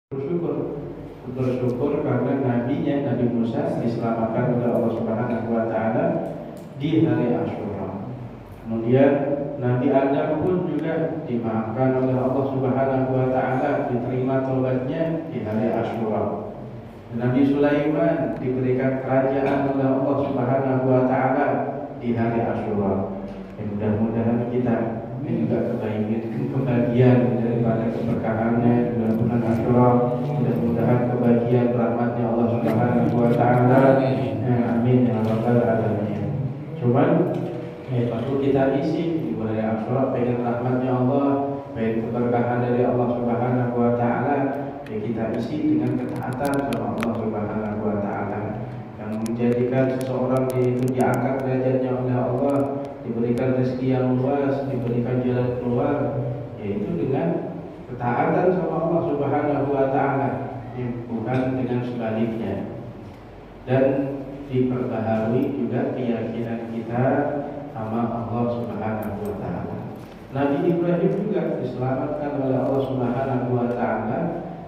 bersyukur karena nabinya Nabi Musa diselamatkan oleh Allah Subhanahu wa taala di hari Asyura. Kemudian Nabi Adam pun juga dimaafkan oleh Allah Subhanahu wa taala, diterima taubatnya di hari Asyura. Nabi Sulaiman diberikan kerajaan oleh Allah Subhanahu wa taala di hari Asyura. Mudah-mudahan kita ini juga kebahagiaan daripada keberkahannya bulan bulan Asyura. Mudah-mudahan kebahagiaan rahmatnya Allah Subhanahu wa taala. Amin ya rabbal alamin. Cuman perlu kita isi di bulan Asyura, pengen rahmatnya Allah, pengen keberkahan dari Allah Subhanahu wa taala, ya kita isi dengan ketaatan sama Allah Subhanahu wa taala yang menjadikan seseorang itu diangkat derajatnya oleh Allah, diberikan rezeki yang luas, diberikan jalan keluar, yaitu dengan ketaatan sama Allah Subhanahu wa taala, bukan dengan sebaliknya. Dan diperbaharui juga keyakinan kita sama Allah Subhanahu wa taala. Nabi Ibrahim juga diselamatkan oleh Allah Subhanahu wa taala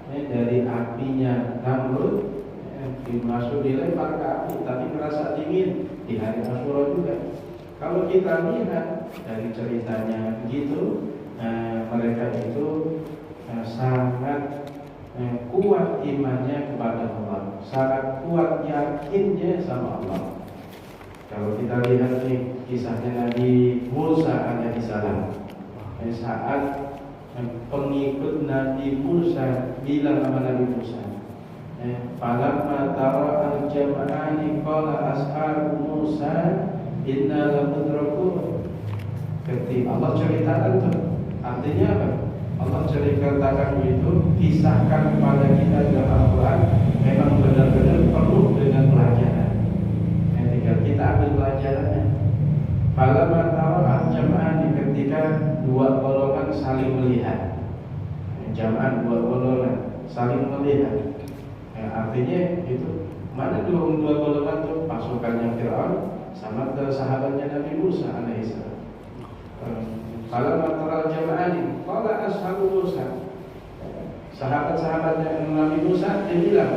dari apinya Namrud, dimasuk dilempar ke api tapi merasa dingin di hari Asyura juga. Kalau kita lihat dari ceritanya begitu, mereka itu sangat kuat imannya kepada Allah, sangat kuat yakinnya sama Allah. Kalau kita lihat nih kisahnya Nabi Musa alaihissalam, saat pengikut Nabi Musa bilang sama Nabi Musa, falamma tara al-jam'ani qala ashabu Musa inna lamudrakun. Ketika Allah ceritakan tuh, artinya apa? Allah ceritakan itu, kisahkan kepada kita dalam Al-Quran, memang benar-benar penuh dengan pelajaran. Tinggal kita ambil pelajarannya. Falamma tara al-jam'ani, ketika dua golongan saling melihat. Jam'an, dua golongan saling melihat. Artinya itu mana dua golongan itu? Pasukannya Fir'aun sama ke sahabatnya Nabi Musa alaihissalam. Falamma tara al-jam'ani qala ashabu Musa, sahabat-sahabatnya Nabi Musa dia bilang,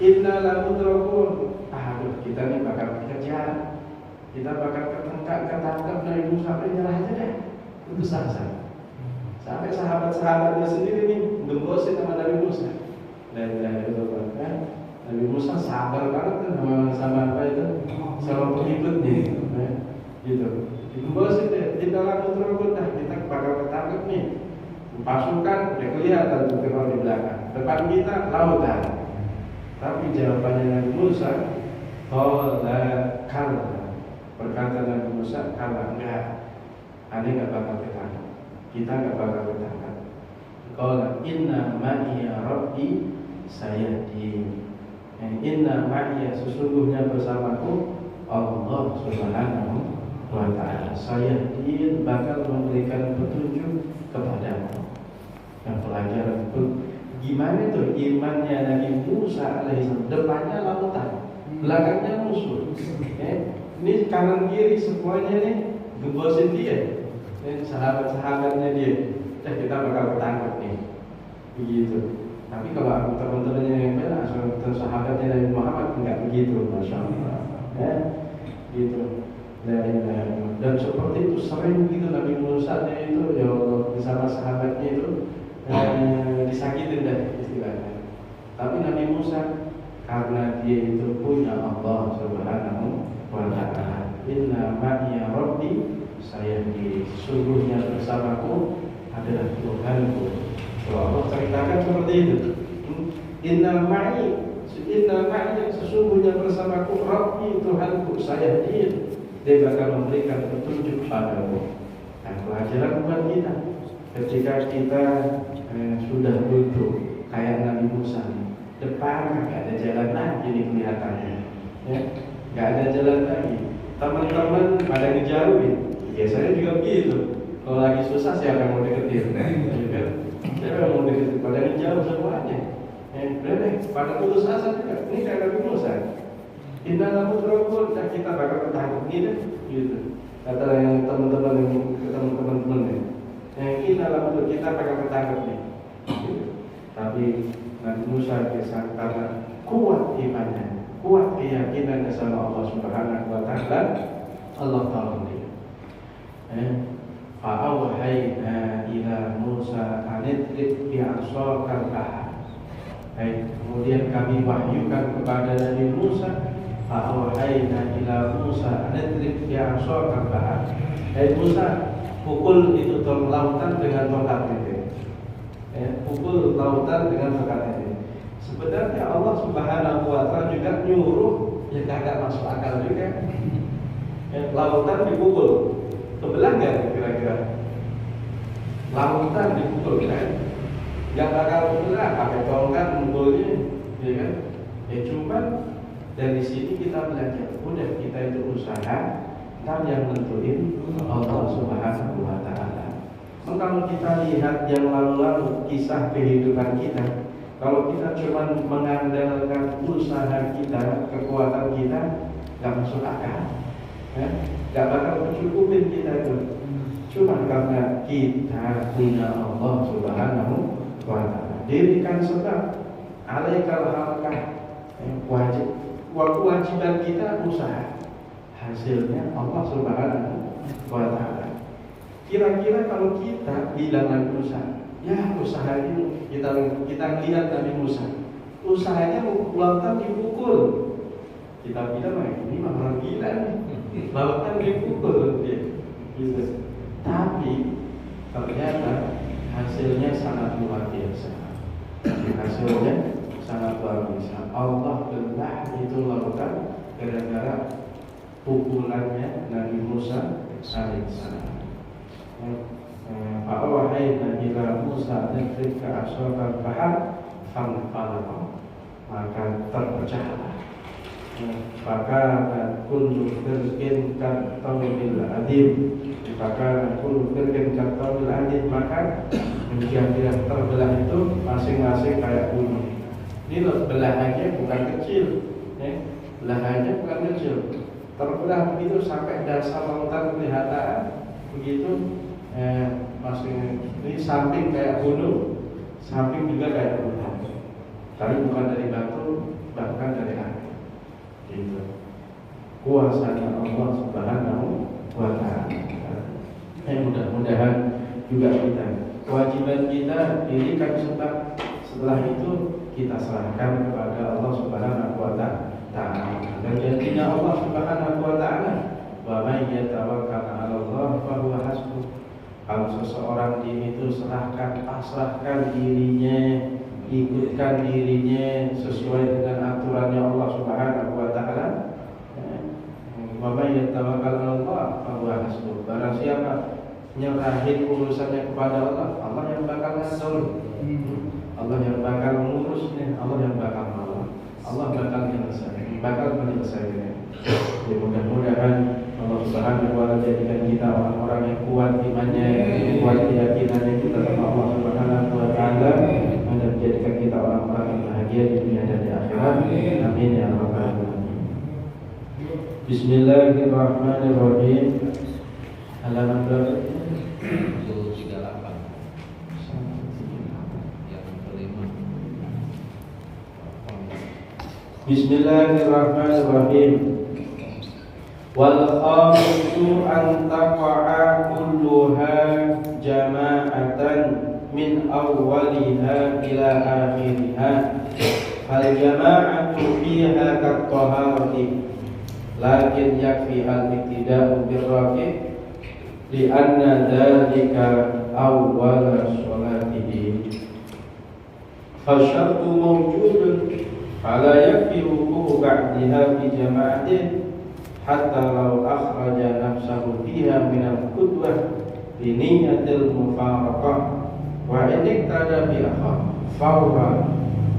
inna lamudrakun. Aduh, kita nih bakal kejar, kita bakal ketangkap Nabi Musa, nyerah aja deh, putus asa. Sampai sahabat-sahabatnya sendiri nih gembosin sama Nabi Musa. Dan Nabi Musa sabar banget kan sama apa itu, sama pengikutnya, gitu. Gembosin deh, di dalam terukut dah, kita bakal ketangkep nih. Pasukan udah kelihatan tuh Fir'aun di belakang, depan kita lautan. Tapi jawabannya Nabi Musa, kala, berkata Nabi Musa, kala, enggak, aneh nggak bakal ketangkep, kita nggak bakal ketangkep. Qala inna ma'iya rabbi sayahdin. Inna ma'iya, sesungguhnya bersamaku Allah Subhanahu wa ta'ala, sayahdin, bakal memberikan petunjuk kepadamu. Yang pelajaran itu gimana tuh imannya Nabi Musa alaihissalam, depannya lautan, belakangnya musuh. Ini kanan kiri semuanya nih gembosin dia, sahabat-sahabatnya dia. Kita bakal ketangkep nih, begitu. Tapi kalau teman-temannya yang bela, sahabatnya Nabi Muhammad enggak begitu, masya Allah, gitu. Dan seperti itu sering gitu Nabi Musa itu ya Allah bersama sahabatnya itu disakitin deh istilahnya. Tapi Nabi Musa karena dia itu punya Allah Subhanahu wa ta'ala, inna ma'iya rabbi sayahdin, sesungguhnya bersamaku adalah Tuhanku. Kalau Allah ceritakan seperti itu, inna ma'i, sesungguhnya bersamaku Rabbi, Tuhanku, sayahdin, dia bakal memberikan petunjuk padamu. Nah, pelajaran buat kita ketika kita sudah duduk kayak Nabi Musa, depan nggak ada jalan lagi nih kelihatannya, nggak ada jalan lagi. Teman-teman pada ngejauhin, biasanya juga begitu. Kalau lagi susah siapa yang mau deketin? Siapa yang mau deketin? Pada ngejauh semuanya. Udah deh, pada putus asa juga. Ini kayak Nabi Musa. Inna lamudrakun, kita bakal ketangkep nih, gitu. Kata yang teman-teman yang ketemu teman-teman nih, inna lamudrakun, kita bakal ketangkep nih. Gitu. Tapi Nabi Musa kisah karena kuat imannya, kuat keyakinan sama Allah Subhanahu wa taala, Allah tolong dia. Fa'awhayna ila Musa an idrib bi'asakal bahr. Kemudian kami wahyukan kepada Nabi Musa, fa'awhayna ila Musa an idrib bi'asakal bahr. Musa, pukul itu lautan dengan tongkat itu. Pukul lautan dengan tongkat itu. Sebenarnya Allah Subhanahu wa taala juga nyuruh, ya kagak masuk akal juga. Lautan dipukul, kebelah nggak kira-kira? Lautan dipukul kan? Nggak bakal kebelah, pakai tongkat mukulnya, ya kan? Cuma dari sini kita belajar, udah kita itu usaha, ntar yang nentuin Allah Subhanahu wa taala. Kalau kita lihat yang lalu-lalu kisah kehidupan kita, kalau kita cuma mengandalkan usaha kita, kekuatan kita, nggak masuk akal, nggak bakal mencukupin kita itu. Cuma karena kita punya Allah Subhanahu wa taala. Dirikan sebab, alaikal halakah, kewajiban kita usaha, hasilnya Allah Subhanahu wa taala. Kira-kira kalau kita bilang Nabi Musa, ya usaha ini kita lihat Nabi Musa, usahanya lautan dipukul. Kita bilang, ini mah orang gila nih, lautan dipukul dia. Gitu. Tapi ternyata hasilnya sangat luar biasa. Hasilnya sangat luar biasa. Allah belah itu lautan gara-gara pukulannya Nabi Musa alaihissalam. Fa'awhayna ila Musa an idrib bi'asakal bahr fanfalaqa, maka terpecahlah. Maka kullu firqin kattawil adim, maka kullu firqin kattawil adim, maka menjadi terbelah itu masing-masing kayak gunung. Ini loh, belahannya bukan kecil, belahannya bukan kecil. Terbelah begitu sampai dasar lautan kelihatan begitu. Masing ini samping kayak gunung, samping juga kayak gunung. Tapi bukan dari batu, bahkan dari air. Gitu. Kuasanya Allah Subhanahu wa taala. Mudah-mudahan juga kita, kewajiban kita dirikan sebab, setelah itu kita serahkan kepada Allah Subhanahu wa taala. Dan janjinya Allah Subhanahu wa taala, wa may yatawakkal 'ala Allah fa huwa hasbuh. Kalau seseorang itu pasrahkan dirinya, ikutkan dirinya sesuai dengan aturannya Allah Subhanahu wa taala. Wa may yatawakkal 'ala Allah fa huwa hasbuh. Barang siapa nyerahin urusannya kepada Allah, Allah yang bakal ngatur. Allah yang bakal mengurusnya, Allah yang bakal menolong. Allah bakal menyelesaikan. Mudah-mudahan Allah Subhanahu wa taala jadikan kita orang-orang yang kuat imannya, kuat keyakinannya kita kepada Allah Subhanahu wa taala, dan menjadikan kita orang-orang yang bahagia di dunia dan di akhirat. Amin ya rabbal alamin. Bismillahirrahmanirrahim. Halaman berapa? 138. Yang kelima. Bismillahirrahmanirrahim. Wal khamisu an taqa'a kulluha jama'atan min awwaliha ila akhiriha. Fal jama'atu fiha kat-taharati, lakin yakfi al-iktida'u bir-raqib li'anna dhalika awwal sholatihi. Fasyartu mawjudun fala yakfi wuqu'u ba'daha bi jama'atin hatta law akhraja nafsahu fiha min al-qudwah bi niyyatil mufaraqah wa in iktada bi akhar fawra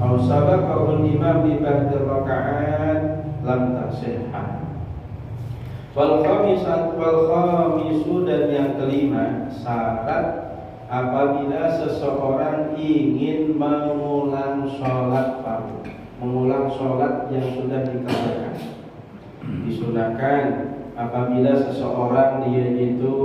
aw sabaqahu al-imam bi ba'd raka'at lam tasihha. Wal khamisu dan yang kelima, syarat apabila seseorang ingin mengulang sholat fardu, mengulang sholat yang sudah dikerjakan. Disunahkan apabila seseorang dia itu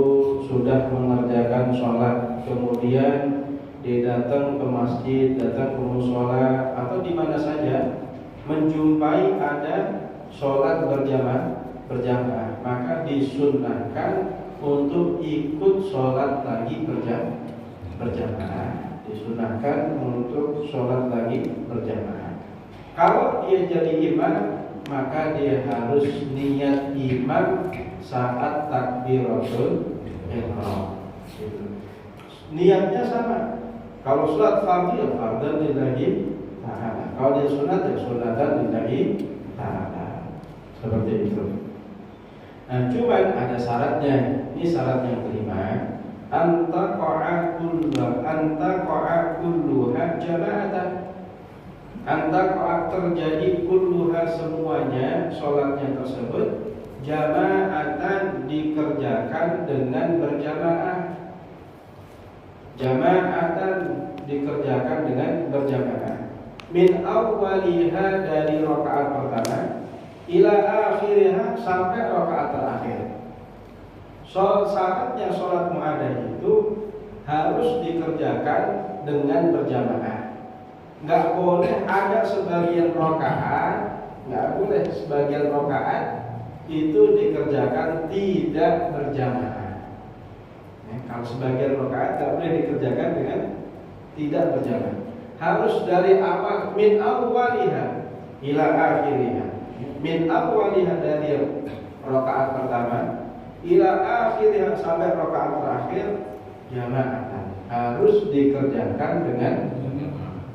sudah mengerjakan sholat, kemudian dia datang ke masjid, datang ke mushola atau di mana saja menjumpai ada sholat berjamaah, maka disunnahkan untuk ikut sholat lagi berjamaah. Disunahkan untuk sholat lagi berjamaah. Kalau dia jadi imam, maka dia harus niat imam saat takbiratul ihram. Niatnya sama. Kalau sholat fardu ya fardhan lillahi ta'ala. Kalau dia sunat ya sunatan lillahi ta'ala. Seperti itu. Nah, cuman ada syaratnya. Ini syarat yang kelima. Anta qa'a kulluha jama'atan. Anta qa'a terjadi kulluha semuanya sholatnya tersebut jama'atan dikerjakan dengan berjamaah. Jama'atan dikerjakan dengan berjamaah. Min awwaliha dari rakaat pertama ila akhiriha sampai rakaat terakhir. Syaratnya sholat mu'adah itu harus dikerjakan dengan berjamaah. Nggak boleh ada sebagian rakaat, nggak boleh sebagian rakaat itu dikerjakan tidak berjamaah. Kalau sebagian rakaat nggak boleh dikerjakan dengan tidak berjamaah. Harus dari awal, min awwaliha ila akhiriha. Min awwaliha dari rakaat pertama ila akhiriha sampai rakaat terakhir jamaah. Harus dikerjakan dengan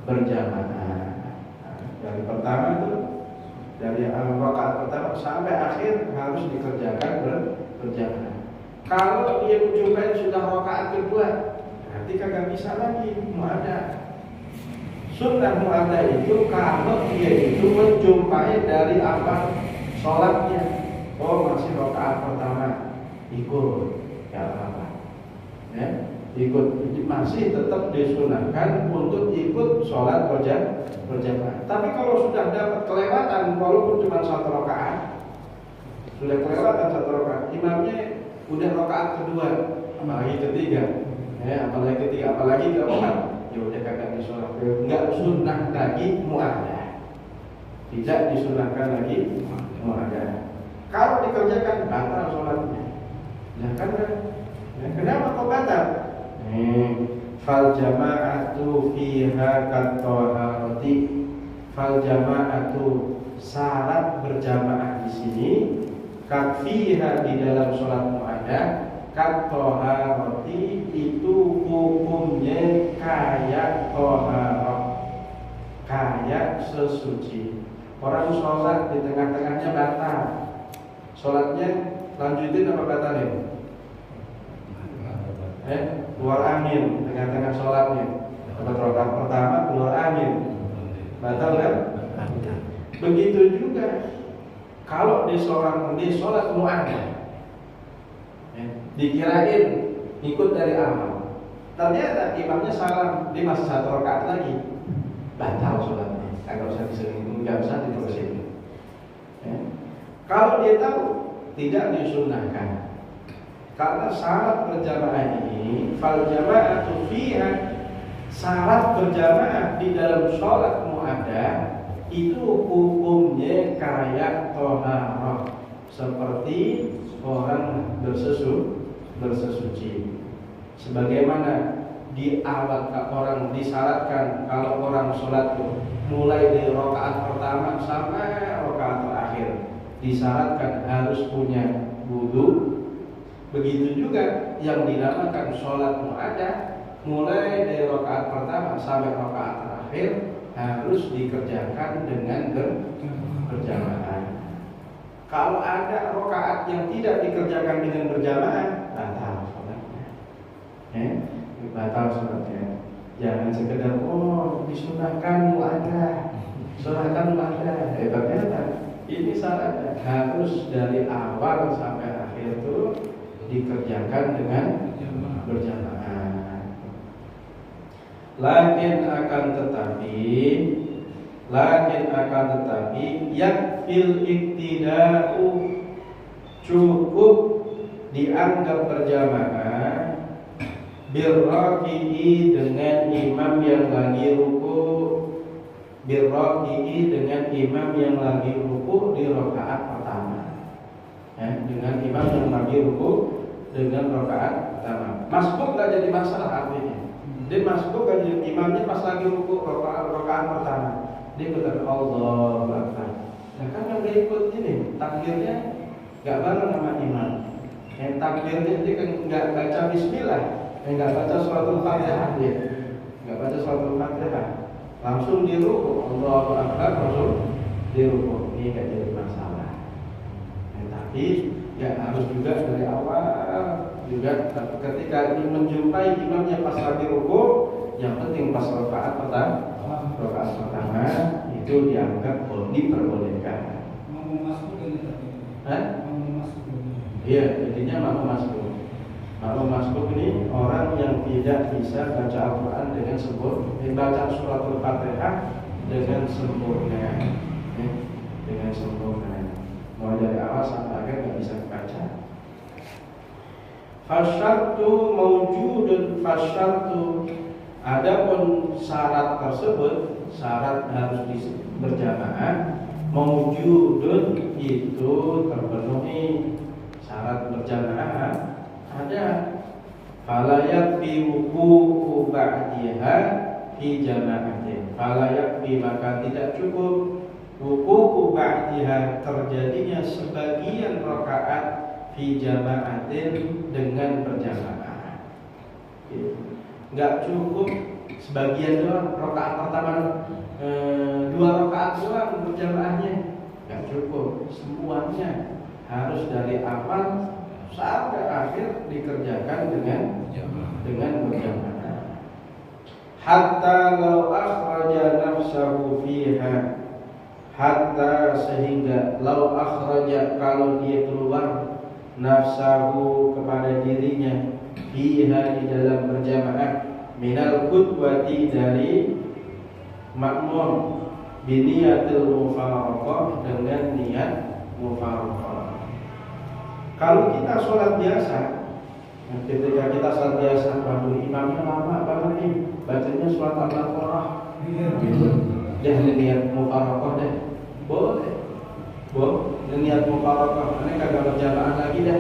berjamaah. Dari pertama itu dari rakaat pertama sampai akhir harus dikerjakan berjamaah. Kalau dia menjumpai sudah rakaat kedua, nanti kagak bisa lagi mu'adah. Sunnah mu'adah itu kalau dia itu menjumpai dari apa sholatnya. Oh masih rakaat pertama, ikut, ya apa? Ya, ikut masih tetap disunahkan untuk ikut sholat berjamaah. Tapi kalau sudah dapat kelewatan, walaupun cuma satu rakaat, sudah kelewatan satu rakaat, imamnya udah rakaat kedua, apalagi ketiga, apalagi keempat, ya udah kagak disunah, nggak sunnah lagi mu'adah, tidak disunahkan lagi mu'adah. Kalau dikerjakan batal sholatnya. Nah kenapa kok batal? Fal jama'atu fiha kat-taharati. Fal jama'atu syarat berjamaah di sini. Fiha di dalam sholat mu'adah kat-taharati itu hukumnya kayak taharah, kayak sesuci. Orang sholat di tengah-tengahnya batal, sholatnya lanjutin apa batalin? Keluar angin tengah-tengah sholatnya. Rakaat pertama keluar angin, batal kan? Begitu juga kalau di sholat mu'adah, dikirain ikut dari awal, ternyata imamnya salam, dia masih satu rakaat lagi, batal sholatnya. Nggak usah diterusin. Kalau dia tahu tidak disunnahkan, karena syarat berjamaah ini, fal jama'atu fiha, syarat berjamaah di dalam sholat mu'adah itu hukumnya kayak toharah, seperti orang bersesuci. Sebagaimana di awal orang disyaratkan kalau orang sholat tuh mulai dari rakaat pertama sampai rakaat terakhir disyaratkan harus punya wudu. Begitu juga yang dinamakan sholat mu'adah mulai dari rakaat pertama sampai rakaat terakhir harus dikerjakan dengan berjamaah. Kalau ada rakaat yang tidak dikerjakan dengan berjamaah, batal sholatnya. Batal sholatnya. Jangan sekedar disunahkan mu'adah, sunahkan mu'adah. Ternyata ini syaratnya harus dari awal sampai akhir itu dikerjakan dengan berjamaah. Lakin akan tetapi yakfil iktida'u, cukup dianggap berjamaah birraki'i dengan imam yang lagi ruku, birraki'i dengan imam yang lagi ruku di rakaat pertama. Dengan imam yang lagi ruku dengan rakaat pertama. Masbuk nggak jadi masalah artinya. Dia masbuk kan imamnya pas lagi ruku rakaat pertama. Dia kata Allahu Akbar. Nah kan yang dia ikut ini takbirnya nggak bareng sama imam. Yang takbirnya dia kan nggak baca Bismillah, nggak baca suratul Fatihah dia, nggak baca suratul Fatihah. Langsung di ruku Allahu Akbar langsung di ruku. Ini nggak jadi masalah. Tapi ya harus juga dari awal juga ketika menjumpai imamnya pas lagi ruku, yang penting pas rakaat pertama itu dianggap diperbolehkan. Iya, intinya makmum masbuk. Makmum masbuk ini orang yang tidak bisa baca Al-Quran dengan sempurna, baca suratul Fatihah dengan sempurna, dengan sempurna. Mulai dari awal sampai akhir nggak bisa baca. Fasyartu mawjudun fasyartu. Adapun syarat tersebut, syarat harus berjamaah, mawjudun itu terpenuhi. Syarat berjamaah ada. Falayak fi wuku'u ba'diha fi jama'atin. Falayak fi maka tidak cukup wuku'u ba'diha terjadinya sebagian rakaat fi jama'atin dengan berjamaah. Enggak cukup sebagian doang, rakaat pertama 2 rakaat doang berjamaahnya. Enggak cukup, semuanya harus dari awal sampai akhir dikerjakan dengan berjamaah. Hatta law akhraja nafsahu fiha, hatta sehingga law akhraja kalau dia keluar nafsahu kepada dirinya fiha di dalam berjamaah minal qudwati dari makmum biniyatil mufaraqah dengan niat mufaraqah. Kalau kita sholat biasa, ketika kita sholat biasa, waduh imamnya lama banget nih, bacanya surat Al-Baqarah, dia niat mufaraqah deh, boleh, niat mufaraqah, aneh kagak berjamaah lagi deh,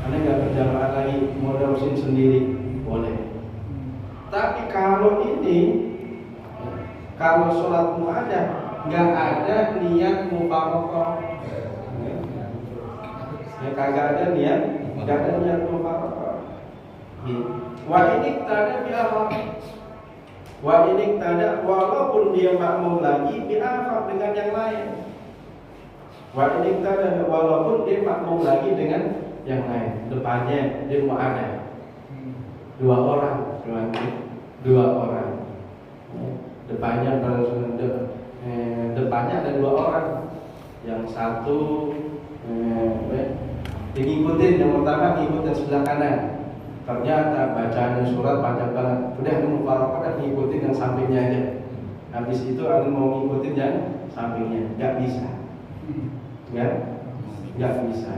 aneh gak berjamaah lagi, mau terusin sendiri, boleh. Tapi kalau ini, kalau sholat mu'adah, nggak ada niat mufaraqah. Ya kagak ada niat, nggak ada niat mufaraqah. Wa ini tada bi'akhar. Wa ini tada walaupun dia makmum lagi bi'akhar dengan yang lain. Wa ini tada walaupun dia makmum lagi dengan yang lain. Depannya dia mau ada 2 orang, depannya ada 2 orang. Yang satu ngikutin, yang pertama ngikut yang sebelah kanan. Ternyata bacaannya surat panjang banget. Udah mufaraqah ngikutin yang sampingnya aja. Habis itu aku mau ngikutin yang sampingnya, nggak bisa. Nggak bisa.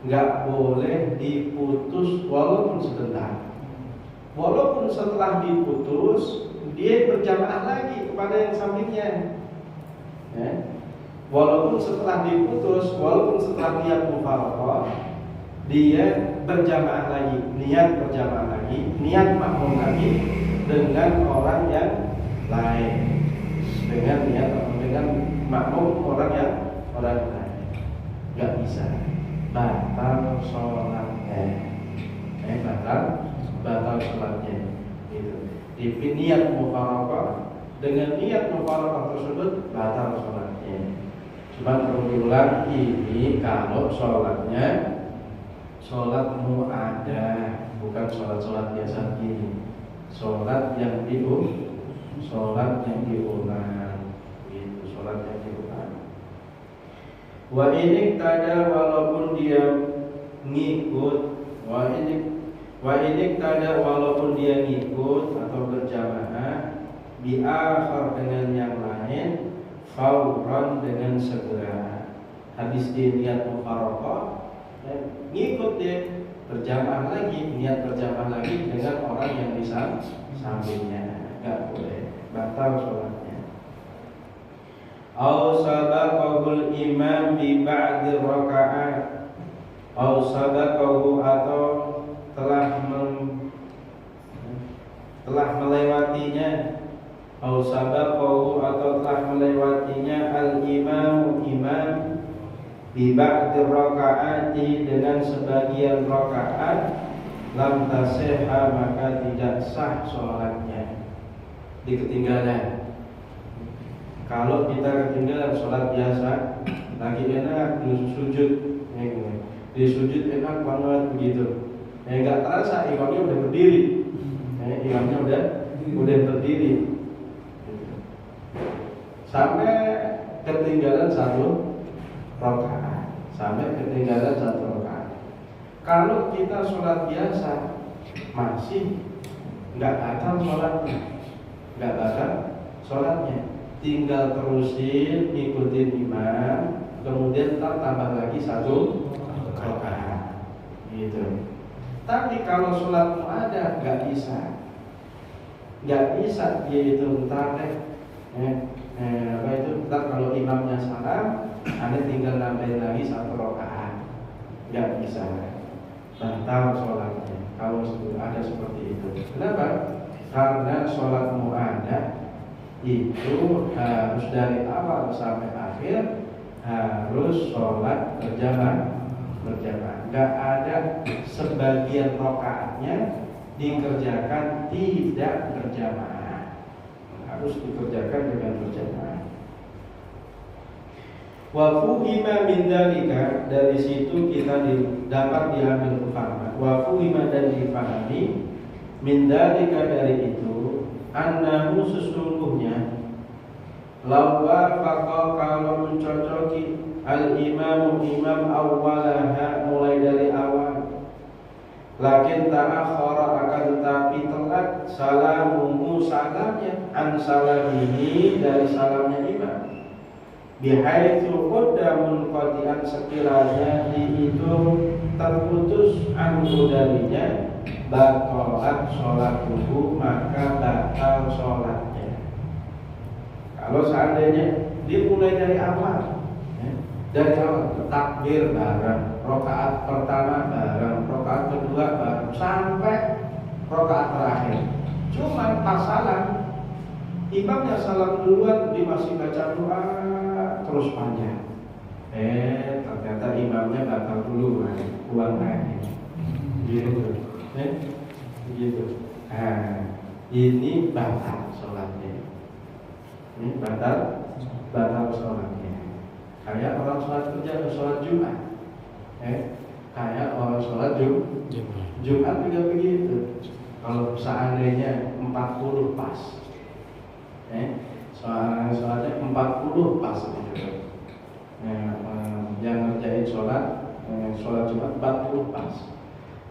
Nggak boleh diputus walaupun sebentar. Walaupun setelah diputus dia berjamaah lagi kepada yang sampingnya. Walaupun setelah diputus, walaupun setelah niat mufaraqah, dia berjamaah lagi, niat berjamaah lagi, niat makmum lagi dengan orang yang lain, dengan makmum orang lain, nggak bisa, batal sholatnya, batal sholatnya, gitu. Di niat mufaraqah, dengan niat mufaraqah tersebut batal sholatnya. Cuma perlu diulang, ini kalau sholatnya sholat mu'adah, bukan sholat biasa gini. Sholat yang diulang, gitu, sholat yang diulang. Wa ini tada walaupun dia ngikut, wa ini tada walaupun dia ngikut atau berjamaah, bi'akhar dengan yang lain, fauran dengan segera. Habis dia niat mufaraqah, ngikut dia berjamaah lagi, niat berjamaah lagi dengan orang yang di sampingnya, nggak boleh, batal sholatnya. Au sabaqahul imam bi ba'di raka'at, au sabaqahu atau telah melewatinya, au sabaqahu atau telah melewatinya al-imam imam bi ba'di rakaati dengan sebagian rakaat, lam tasihha maka tidak sah sholatnya. Ketinggalan. Kalau kita ketinggalan sholat biasa, lagi enak di sujud, di sujud enak banget begitu. Nggak terasa imamnya udah berdiri, imamnya udah berdiri, sampai ketinggalan satu rakaat, Kalau kita sholat biasa masih nggak batal sholatnya, tinggal terusin ikutin imam, kemudian tambah lagi satu rakaat, gitu. Tapi kalau sholat mu'adah nggak bisa dia itu ntar kalau imamnya salam, Anda tinggal nambahin lagi satu rakaat, nggak bisa, batal sholatnya kalau ada seperti itu. Kenapa? Karena sholat mu'adah itu harus dari awal sampai akhir harus sholat berjamaah. Nggak ada sebagian rakaatnya dikerjakan tidak berjamaah, harus dikerjakan dengan berjamaah. Wa fuhima min dzalika, dari situ kita dapat diambil pemahaman. Wa fuhima, dan dipahami, min dzalika, dari itu, annahu, sesungguhnya, lawa faqa, kalau mencocoki al-imamu imam awwalaha, mulai dari awal, lakin ta'akhara, akan tetapi telat, salamuhu, salamnya, an salamihi, dari salamnya imam, bihaitsu qaddamun qati'an, sekiranya itu terputus anhu, darinya, batalat sholatuhu, maka batal sholatnya. Kalau seandainya dimulai dari awal, takbir bareng, rakaat pertama bareng, rakaat kedua bareng, sampai rakaat terakhir, cuma pas salam, imamnya salam duluan, dia masih baca doa terus panjang, ternyata imamnya batal dulu, ulang lagi, gitu, gitu. Ini batal sholatnya, ini batal sholatnya. Kayak orang sholat kerja, sholat Jumat, kayak orang sholat Jumat juga begitu. Kalau seandainya 40 pas, sholatnya 40 pas gitu. Yang ngerjain sholat Jumat 40 pas,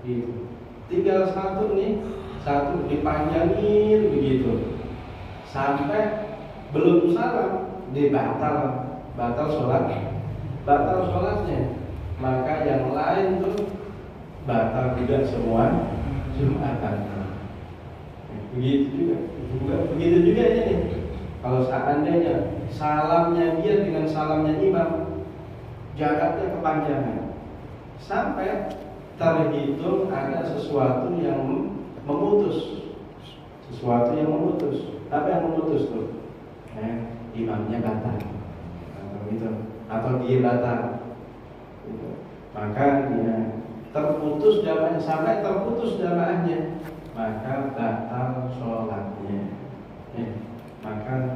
gitu. Tinggal satu dipanjangin begitu, sampai belum salam batal sholatnya, maka yang lain tuh batal juga semua Jumatan. Begitu juga ini. Kalau seandainya salamnya dia dengan salamnya imam jaraknya kepanjangan, sampai terhitung ada sesuatu yang memutus, tapi yang memutus tuh imamnya batal, atau dia batal, gitu. Maka dia terputus jamaahnya, sampai terputus jamaahnya, maka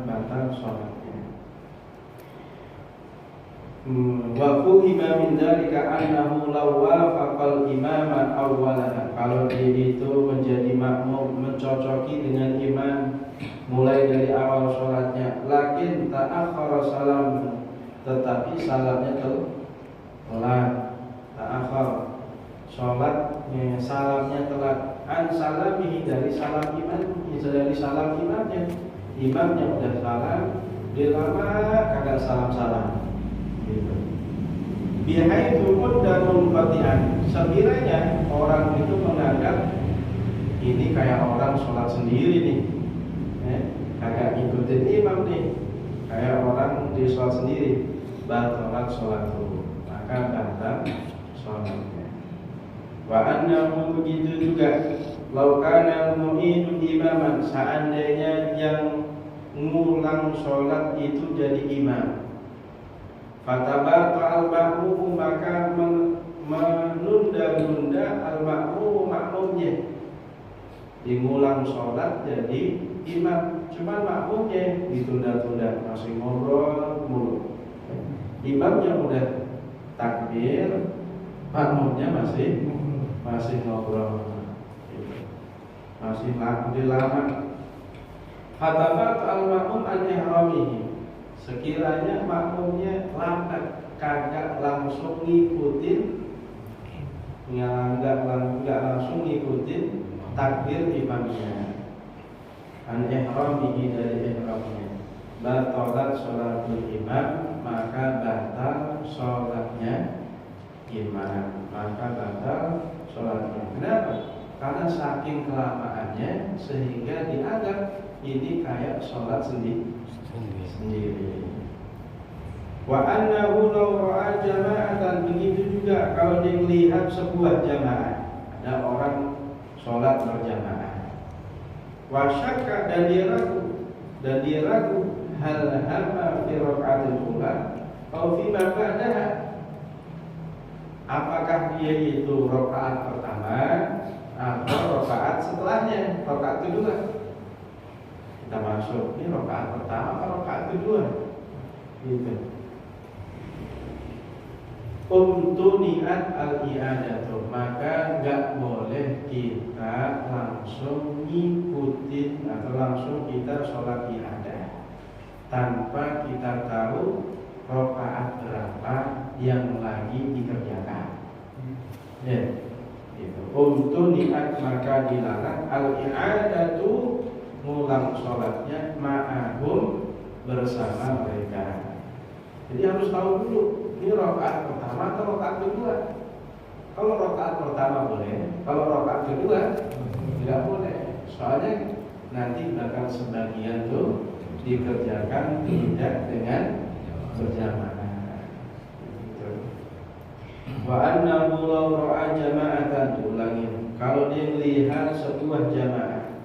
batal sholatnya, Wa fuhima min dzalika annahu law wafaqal imama awwalaha, kalau dia itu menjadi makmum, mencocoki dengan imam mulai dari awal sholatnya, lakin ta'akhkhara salam, tetapi salamnya telat, ta'akhkhar, sholatnya salamnya telat, an salamihi, dari salam imamnya, imamnya udah salam, dia lama kagak salam gitu. Bihaitsu mudda munqati'an. Sekiranya orang itu menganggap ini kayak orang sholat sendiri nih, kagak ngikutin imam nih, kayak orang di sholat sendiri, batalat sholatuhu, maka batal sholatnya. Wa annahu begitu juga, lau kana mu'idu imaman, seandainya yang ngulang sholat itu jadi imam, fatabata al-ma'mum, maka menunda-nunda al-ma'mum makmumnya. Dimulang sholat jadi imam, cuma makmumnya ditunda-tunda, masih ngobrol mulu. Imamnya udah takbir, makmumnya masih ngobrol, masih lama. Hatabat al-makmum an ihramihi, sekiranya makmumnya lambat, kagak langsung ngikutin, nggak langsung ngikutin takbir imamnya, an ihramihi, dari ihramnya, batalat sholatul imam, maka batal sholatnya imam, maka batal sholatnya. Kenapa? Karena saking kelamaannya sehingga dianggap ini kayak sholat sendiri. Wa annahu law ra'a jama'atan, begitu juga kalau dia melihat sebuah jamaah, ada orang sholat berjamaah. Wa syakka, dan dia ragu hal hamma fi raka'atil ula atau fi ma ba'daha, apakah dia itu rakaat pertama atau rakaat setelahnya, rakaat kedua. Kita masuk, ini rakaat pertama atau rakaat kedua, gitu. Niat al-i'adatu, maka nggak boleh kita langsung ngikutin atau langsung kita sholat i'adah tanpa kita tahu rakaat berapa yang lagi dikerjakan. Ya, itu. Niat, maka dilarang al-i'adatu, ngulang sholatnya ma'ahum, bersama mereka. Jadi harus tahu dulu, ini rakaat pertama atau rakaat kedua. Kalau rakaat pertama boleh, kalau rakaat kedua tidak boleh. Soalnya nanti bakal sebagian tuh dikerjakan tidak dengan berjamaah. Wa annahu law ra'a jama'atan, diulangi, kalau dia melihat sebuah jamaah,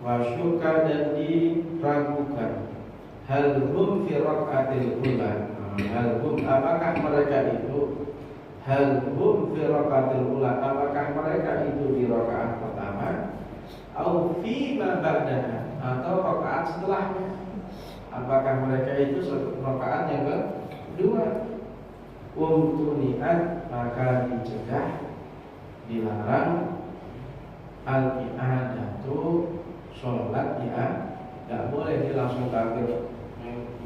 wa syukka, dan diragukan, hal hum fi raka'atil ula, hal hum, apakah mereka itu, hal hum fi raka'atil ula, apakah mereka itu di rakaat pertama, au fi ma ba'daha, atau rakaat setelahnya, apakah mereka itu rakaat yang kedua. Niat, maka dicegah, dilarang al-i'adatu, sholat i'adah. Gak boleh dia langsung takbir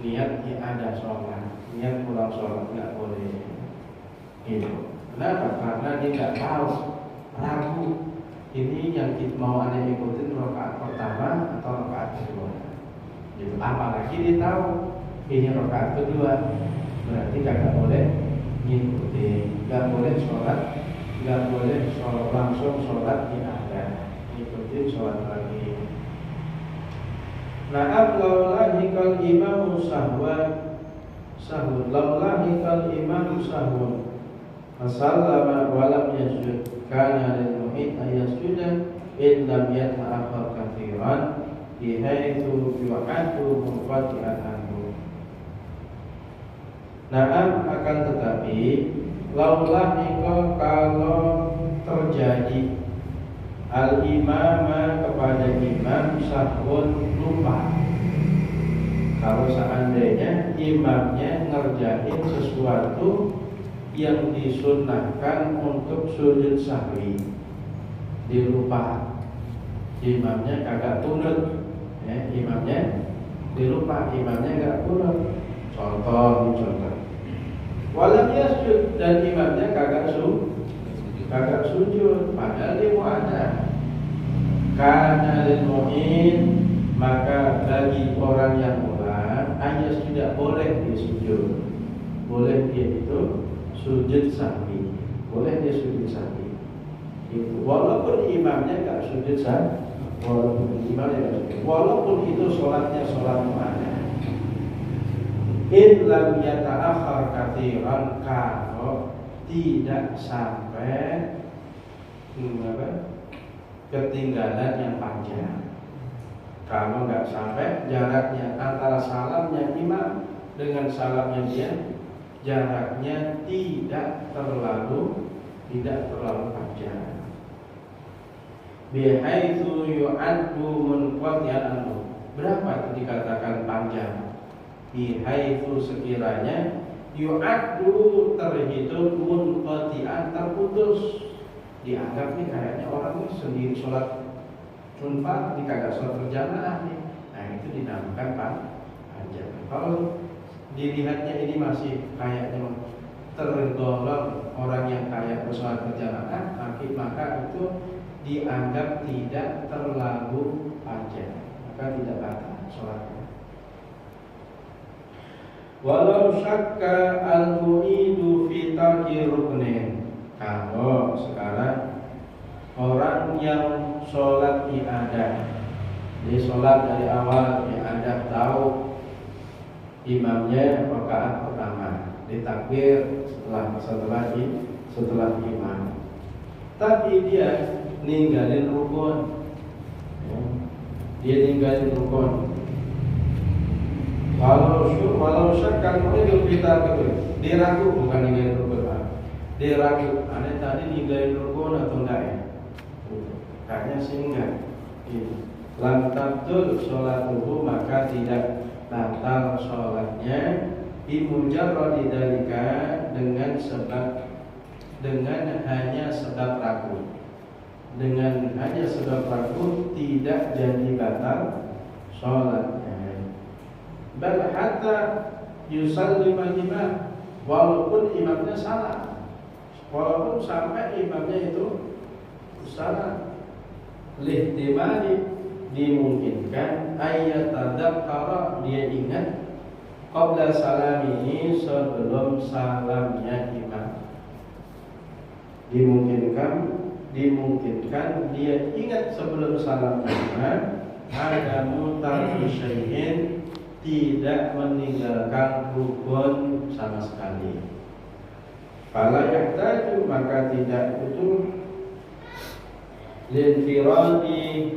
niat i'adah sholat, niat pulang sholat, gak boleh. Gitu. Kenapa? Karena dia gak tahu, ragu, ini yang kita mau aneh ikutin rakaat pertama atau rakaat kedua. Gitu. Apalagi dia tahu ini rakaat kedua, berarti gak boleh ngikutin, gak boleh sholat, gak boleh sholat langsung sholat i'adah, ngikutin sholat lagi. Na'am laulahikal imamu sahwan, laulahikal imamu sahwan, Masallama walam yasjud, kana lil muhit ayasjuda in lam yata'akhir kathiran, bihaitsu yu'addu munqati'an anhu. Na'am, akan tetapi, laulahika, kalau terjadi al-imama kepada imam sahun, lupa. Kalau seandainya imamnya ngerjain sesuatu yang disunnahkan untuk sujud sahwi, dilupa, imamnya kagak kunut, imamnya dilupa, imamnya kagak kunut. Contoh, walam yasjud, dan imamnya kagak sujud, padahal dia mau ada. Kana lil mu'in, maka bagi orang yang ulang, ayas tidak boleh dia sujud, boleh dia itu sujud sahwi. Boleh dia sujud sahwi. Itu walaupun imamnya nggak sujud sahwi, walaupun itu sholatnya sholat mu'adzah. In lam yata'akhkhar katsiran, kalau tidak sampai ketinggalan yang panjang. Kalau nggak sampai jaraknya antara salamnya imam dengan salamnya dia, jaraknya tidak terlalu panjang. Bihaitsu yu'addu munqati'an anhu. Berapa itu dikatakan panjang? Bihaitsu sekiranya yu'addu terhitung munqati'an terputus. Dianggap nih kayaknya orang ini sendiri sholat sunfat, ini kagak sholat berjamaah nih. Nah itu dinamakan panjang. Kalau dilihatnya ini masih kayaknya tergolong orang yang kayak sholat berjamaah, maka itu dianggap tidak terlalu panjang, maka tidak batal sholatnya. Walau syakka al-mu'idu fi tarki ruknin. Kalau sekarang orang yang sholat i'adah, dia sholat dari awal i'adah, tahu imamnya rakaat pertama, ditakbir setelah imam, tapi dia ninggalin rukun, walau syakkan itu kita diragu, bukan ninggalin rukun, diragu, aneh tadi ninggalin rukun atau enggak ya? Kayaknya sih enggak. Lam tabtul sholatuhu, maka tidak batal sholatnya bimujarradi dzalika, dengan hanya sebab ragu. Dengan hanya sebab ragu tidak jadi batal sholatnya. Bal hatta yusallima imam, walaupun imamnya salah, walaupun sampai imamnya itu salah. Lihtimali, dimungkinkan ayat tadzakkara, dia ingat qabla salamihi, sebelum salamnya imam. Dimungkinkan dia ingat sebelum salam imam, ada mutar syai'in, tidak meninggalkan rukun sama sekali. Fala yahtaju, maka tidak butuh linfiradi,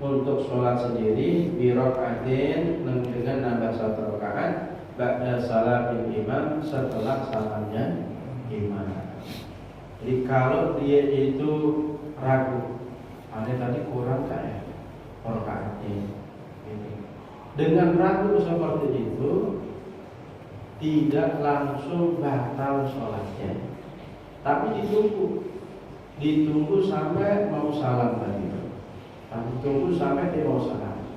untuk sholat sendiri, birokaatin, dengan nambah satu rakaat, ba'da salamil imam, setelah salamnya imam. Jadi kalau dia itu ragu, ada tadi kurang kayak rakaatnya, dengan ragu seperti itu tidak langsung batal sholatnya, tapi ditunggu sampai mau salam tadi. Tunggu sampai dia mau salam.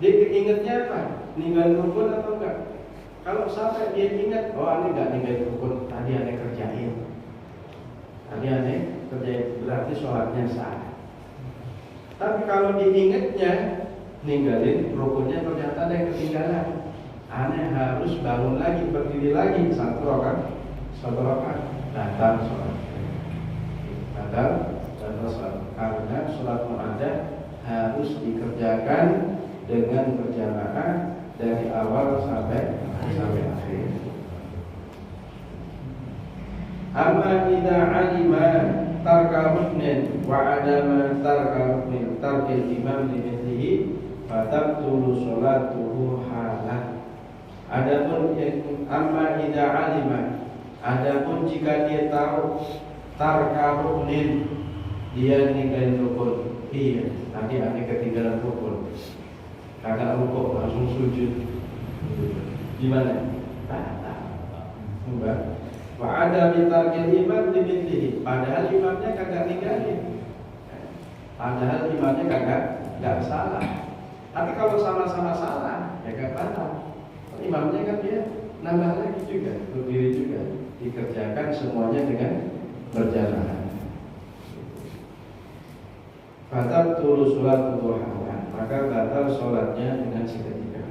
Dia ingatnya apa? Ninggalin rukun atau enggak? Kalau sampai dia ingat, oh ini enggak ninggalin rukun, tadi aneh kerjain, berarti sholatnya sah. Tapi kalau diingatnya ninggalin rukunnya, ternyata ada yang ketinggalan, aneh harus bangun lagi, berdiri lagi satu rakaat, batal sholat. Karena sholat mu'adzah harus dikerjakan dengan berjamaah dari awal sampai akhir. Amma idza alima tarka ruknin wa adama tarka ruknin tarkil imam limithlihi fatabtulu sholatuhu halan. Adapun amma idza alima, adapun jika dia tahu tarka ruknin, dia ninggalin rukun. Iya, tadi ada ketinggalan rukun, kagak rukuk langsung sujud. Gimana? Enggak. Wa ada bitarkil imam dimithlihi, padahal imamnya kagak ninggalin, padahal imamnya kagak salah. Tapi kalau sama-sama salah, ya kagak batal. Imamnya kan dia nambah lagi juga, berdiri juga, dikerjakan semuanya dengan berjamaah. Batal tulu sholat duha, maka batal sholatnya dengan seketika.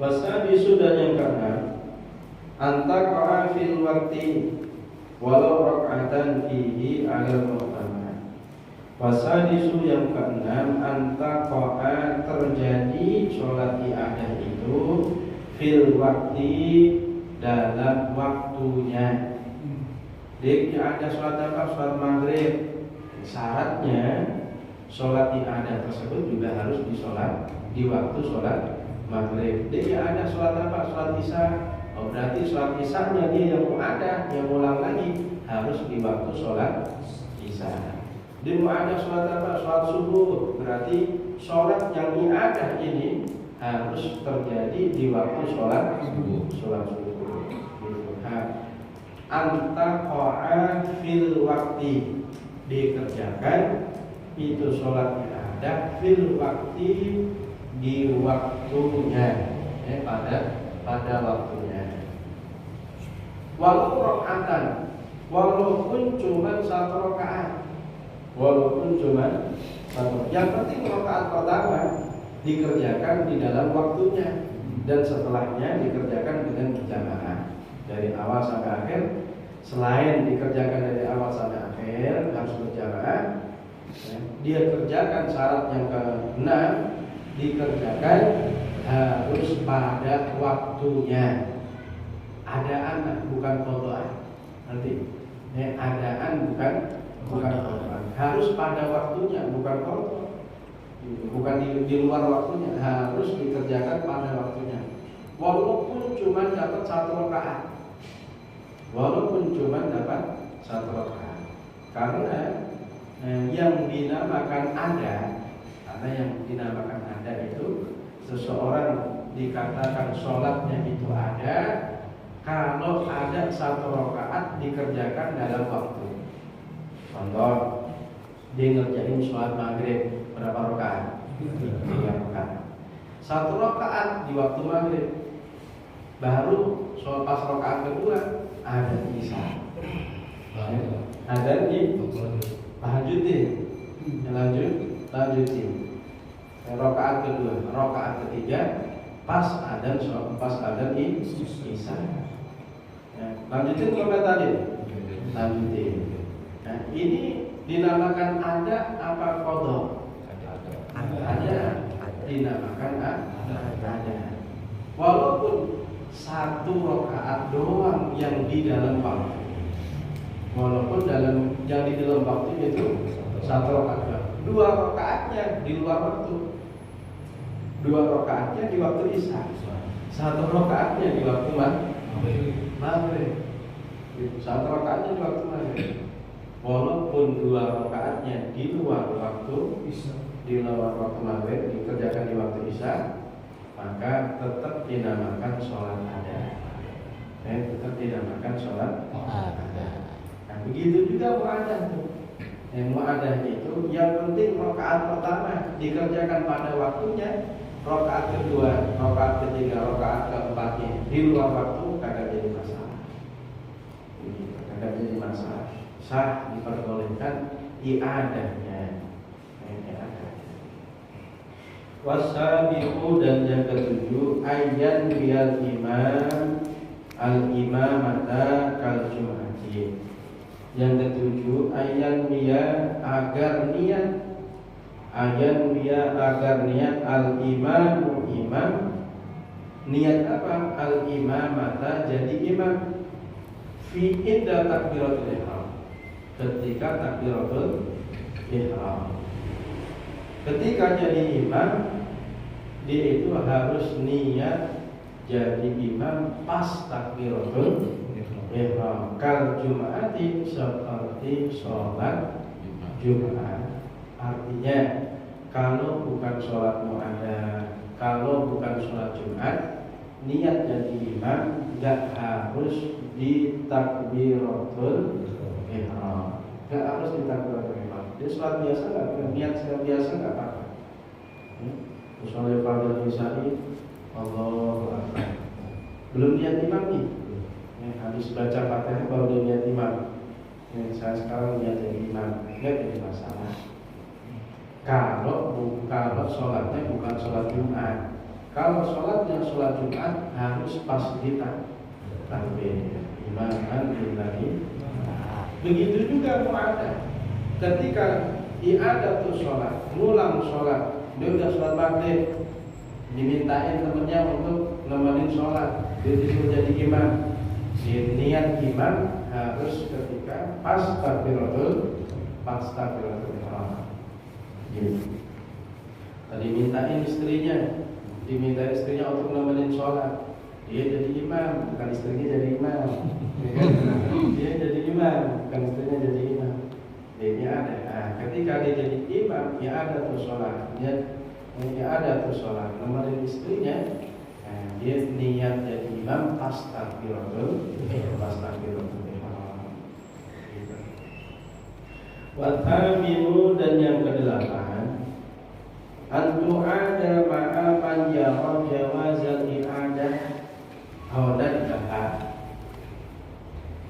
Wasabi sudah yang keenam, Antaqa'a fil waqti walau rak'atan fihi 'alal mu'tamad. Wasadisu yang keenam, antaqa'a terjadi sholat i'adah itu fil waqti dalam waktunya. Jadi ada sholat apa? Sholat maghrib. Syaratnya sholat i'adah tersebut juga harus disolat di waktu sholat maghrib. Jadi ada sholat apa? Sholat isya. Oh, berarti sholat isya-nya dia yang mau ada, yang ulang lagi harus di waktu sholat isya. Dia mau ada sholat apa? Sholat subuh. Berarti sholat yang i'adah ini harus terjadi di waktu sholat subuh. Sholat subuh. Antaqa'a fil waqti, dikerjakan itu sholat i'adah fil waqti, di waktunya, pada waktunya. Walau rakaatan, walaupun cuma satu rakaat, yang penting rakaat pertama dikerjakan di dalam waktunya dan setelahnya dikerjakan dengan berjamaah dari awal sampai akhir. Selain dikerjakan dari awal sampai akhir harus berjamaah, dia kerjakan syarat yang ke-6, dikerjakan harus pada waktunya. Adaan bukan qada'an. Nanti adaan bukan qada'an. Harus pada waktunya, bukan qada'. Bukan di luar waktunya, harus dikerjakan pada waktunya. Walaupun cuma dapat satu rakaat. Karena yang dinamakan ada itu seseorang dikatakan sholatnya itu ada kalau ada satu rakaat dikerjakan dalam waktu. Contoh, dia ngerjain sholat maghrib berapa rakaat? 3 rakaat. Satu rakaat di waktu maghrib. Baru sholat pas rakaat kedua ada isya. Ada di lanjutin. Lanjutin. Rakaat kedua, rakaat ketiga pas adzan isya. Lanjutin sampai tadi. Lanjutin. Nah, ini dinamakan ada apa qada? Ada. Dinamakan ada. Walaupun satu rakaat doang yang di dalam waktu. Walaupun yang di dalam waktu itu satu rakaat. 2 rakaatnya di luar waktu. 2 rakaatnya di waktu isya. 1 rakaatnya di waktu maghrib. 1 rakaatnya di waktu maghrib. Walaupun 2 rakaatnya di luar waktu maghrib dikerjakan di waktu isya, maka tetap dinamakan sholat ada. Tetap dinamakan sholat ada. Nah, begitu juga mu'adah tuh. Mu'adah itu yang penting rakaat pertama dikerjakan pada waktunya, rakaat kedua, rakaat ketiga, rakaat keempatnya di luar waktu kagak jadi masalah. Kagak jadi masalah. Sah, diperbolehkan i'adahnya. Wasabiqu, dan yang ke-7, ayyan bial imam al-imamata kal jum'ati. Yang ke-7, ayyan biya agar niat al-imamu imam. Niat apa? Al-imamata, jadi imam fi inda takbiratul ihram, ketika takbiratul ihram. Ketika jadi imam, dia itu harus niat jadi imam pas takbiratul ihram. Kal jum'ati, seperti sholat Jumat. Artinya kalau bukan sholat mu'adah, kalau bukan sholat Jumat, niat jadi imam gak harus di takbiratul ihram. Gak harus di takbiratul ihram. Dia sholat biasa gak? Niat biasa gak apa-apa. Sholat fardhu isya'i, Allahu akbar. Belum niat imam nih. Habis baca Fatihah baru dia niat imam. Saya sekarang niat jadi imam, gak jadi masalah. Kalau sholatnya bukan sholat Jumat. Kalau sholatnya sholat Jumat harus pas di takbir. Imaman lillahi. Begitu juga mu'adah. Ketika i'adatus sholat, ngulang sholat, dia udah sholat maghrib, dimintain temennya untuk nemenin sholat, dia disuruh jadi imam. Niat imam harus ketika pas takbiratul ihram. Gitu. Tadi dimintain istrinya untuk nemenin sholat, dia jadi imam, bukan istrinya jadi imam. Dia jadi imam, bukan istrinya jadi imam. Dia ada. Nah, ketika dia jadi imam, dia ada tuh sholat. Dia ada tuh sholat. Nemenin istrinya, dia niat jadi imam pas takbiratul ihram. Wathamiru, dan yang kedelapan, antu ada ma'aman yara jawazal i'adah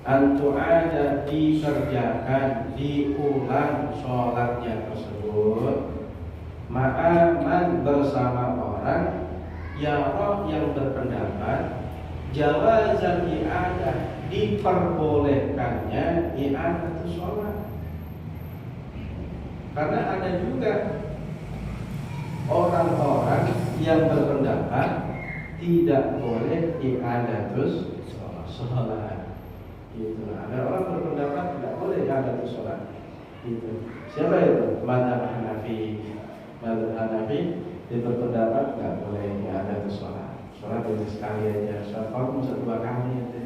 antu ada dikerjakan, diulang sholatnya tersebut ma'aman bersama orang yara yang berpendapat jawazal i'adah diperbolehkannya i'adah itu sholat. Karena ada juga orang-orang yang berpendapat tidak boleh i'adatus sholat. Gitu. Ada orang berpendapat tidak boleh i'adatus sholat. Gitu. Siapa itu? Mazhab Hanafi. Mazhab Hanafi dia berpendapat tidak boleh i'adatus sholat. Sholat itu sekali aja. Sholat kalau bisa 2 kali aja.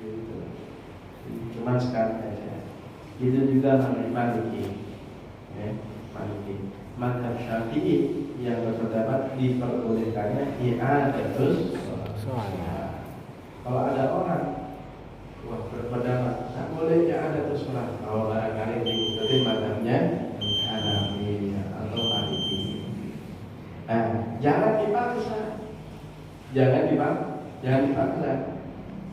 Gitu. Cuma sekali aja. Itu juga Maliki. Maliki. Mazhab Syafi'i yang berpendapat diperbolehkannya i'adatus sholat. Kalau ada orang berpendapat tak boleh i'adatus sholat, kalau barangkali diikuti mazhabnya Hanafi atau Maliki. Jangan dipaksa.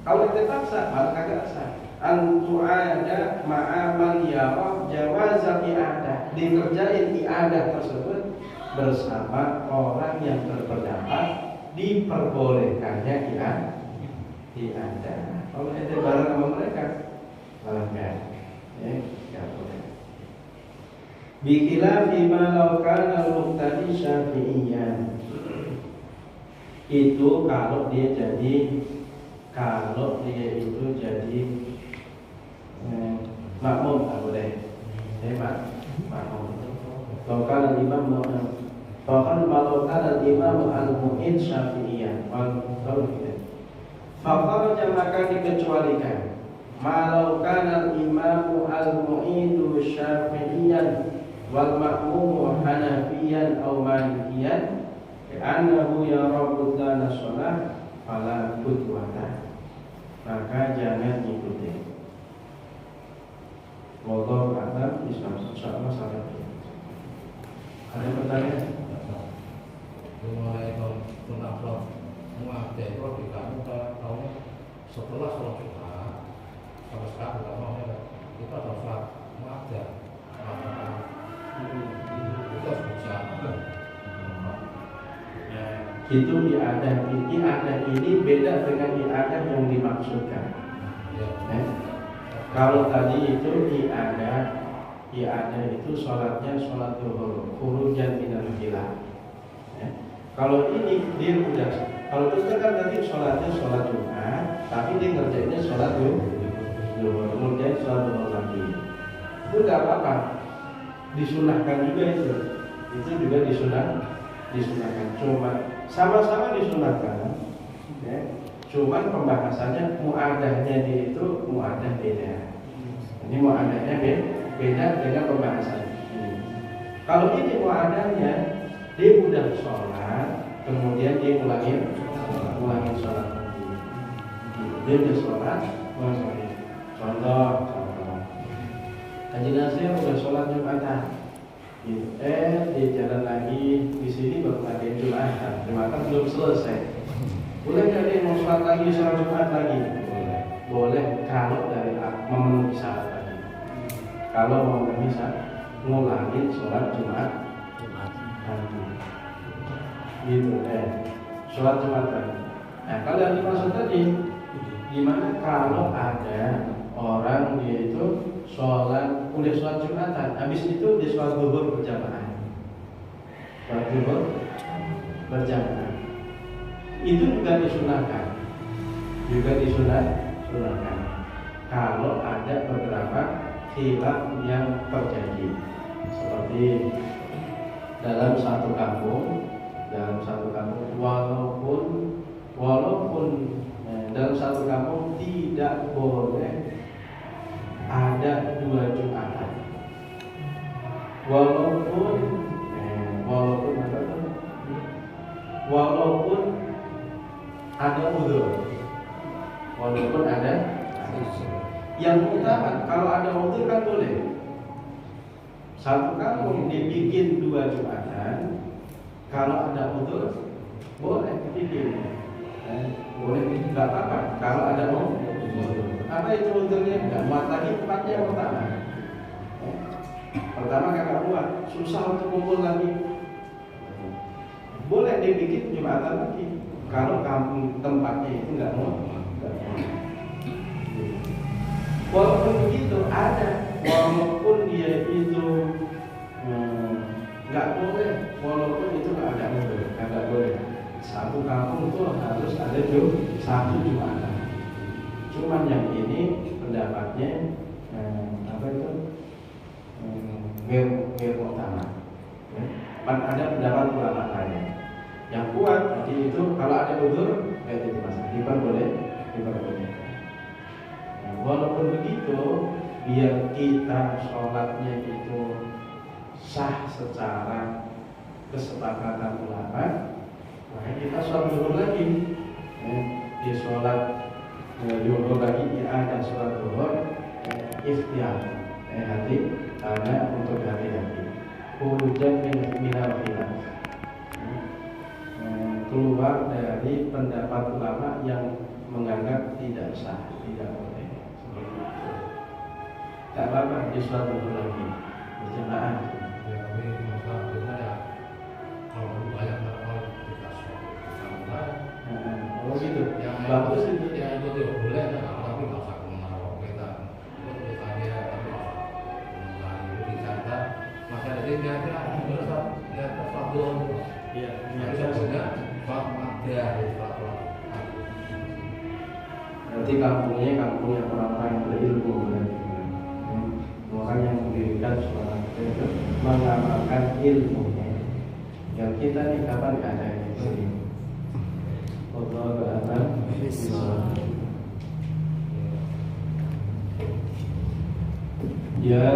Kalau dipaksa malah kagak sah. Antu ada ma'aman yara jawazal i'adah, dikerjain i'adah tersebut bersama orang yang berpendapat diperbolehkannya i'adah. Kalau itu bareng sama mereka malah enggak boleh. Bikhilafi ma law kana al-muqtadi syafi'iyyan. Itu kalau dia itu jadi makmum tak boleh. Makmum. Kalau imam al-mu'in syafi'iyyan, kalau gitu. Fakharaja, maka dikecualikan. Malau kana al-imamu al-mu'idu syafi'iyyan wal makmumu hanafiyan aw malikiyan, annahu yara butlan shalah fala budwata, maka jangan ikuti. Wallahu a'lam bishawab. Insyaallah sampai sini. Ada pertanyaan? Mulai menafsir mu'adah itu kita tahu setelah sholat Jumat sampai sekarang namanya kita ada sholat mu'adah. Itu harus bisa. Itu i'adah ini beda dengan i'adah yang dimaksudkan. Kalau tadi itu i'adah itu sholatnya sholat zuhur, khurujan minal khilaf. Kalau ini dia udah, kalau itu kan tadi sholatnya sholat Jumat, tapi dia ngerjainnya sholat zuhur, kemudian sholat zuhur lagi. Itu nggak apa-apa, disunahkan juga itu juga disunahkan. Cuma sama-sama disunahkan. Cuman pembahasannya mu'adahnya dia itu mu'adah beda. Ini mu'adahnya beda dengan pembahasan ini. Kalau ini mu'adahnya dia udah sholat, kemudian dia ulangin sholat lagi. Dia udah sholat, Contoh, Kanjeng Nabi udah sholat Jumatan. Dia jalan lagi di sini baru ada Jumatan belum selesai. Boleh nggak dia mau sholat lagi, sholat Jumat lagi? Boleh kalau dari memenuhi syarat tadi. Kalau memenuhi syarat, ngulangin sholat Jumat lagi. Gitu sholat Jumat lagi. Nah, kalau yang dimaksud tadi Gimana kalau ada orang dia itu udah sholat Jumatan, habis itu dia sholat zuhur berjamaah. Sholat zuhur berjamaah. Itu juga disunahkan. Sunahkan. Kalau ada beberapa khilaf yang terjadi, seperti dalam satu kampung walaupun dalam satu kampung tidak boleh ada 2 Jumatan, walaupun ada udzur, yang utama kalau ada udzur kan boleh. Satu kampung dibikin 2 Jumatan, kalau ada udzur boleh dibikin. Boleh, nggak apa-apa kalau ada udzur. Apa itu udzurnya? Nggak muat lagi tempatnya yang pertama. Pertama kakak muat, susah untuk kumpul lagi. Boleh dibikin Jumatan lagi. Kalau kampung tempatnya itu nggak muat. Walaupun begitu walaupun dia itu nggak boleh, walaupun itu nggak boleh. Satu kampung itu harus ada 1 Jumatan. Cuman yang ini pendapatnya Gher utama. Ada pendapat ulama lain yang kuat itu kalau ada udzur itu diperbolehkan. Walaupun begitu, biar kita sholatnya itu sah secara kesepakatan ulama, maka kita sholat zuhur lagi. Di sholat zuhur lagi, ada sholat zuhur ikhtiar, karena untuk hati-hati. Hujan minal khilaf, keluar dari pendapat ulama yang menganggap tidak sah, tidak boleh. Tak apa-apa di sholat zuhur lagi berjamaah. Ya kami masalah kita ya kalau banyak orang kita sholat. Oh gitu. Yang Bagus itu. Ya itu tidak boleh, tapi nggak usah menaruh kita. Itu tanya tapi nggak di sana masih ada dia ya sesuatu. Iya. Tapi sebenarnya ada Berarti kampungnya kampung yang orang-orang yang berilmu, orang yang mendirikan sholat itu mengamalkan ilmunya. Yang kita nih kapan ada ini? Wallahu a'lam bishawab. Ya.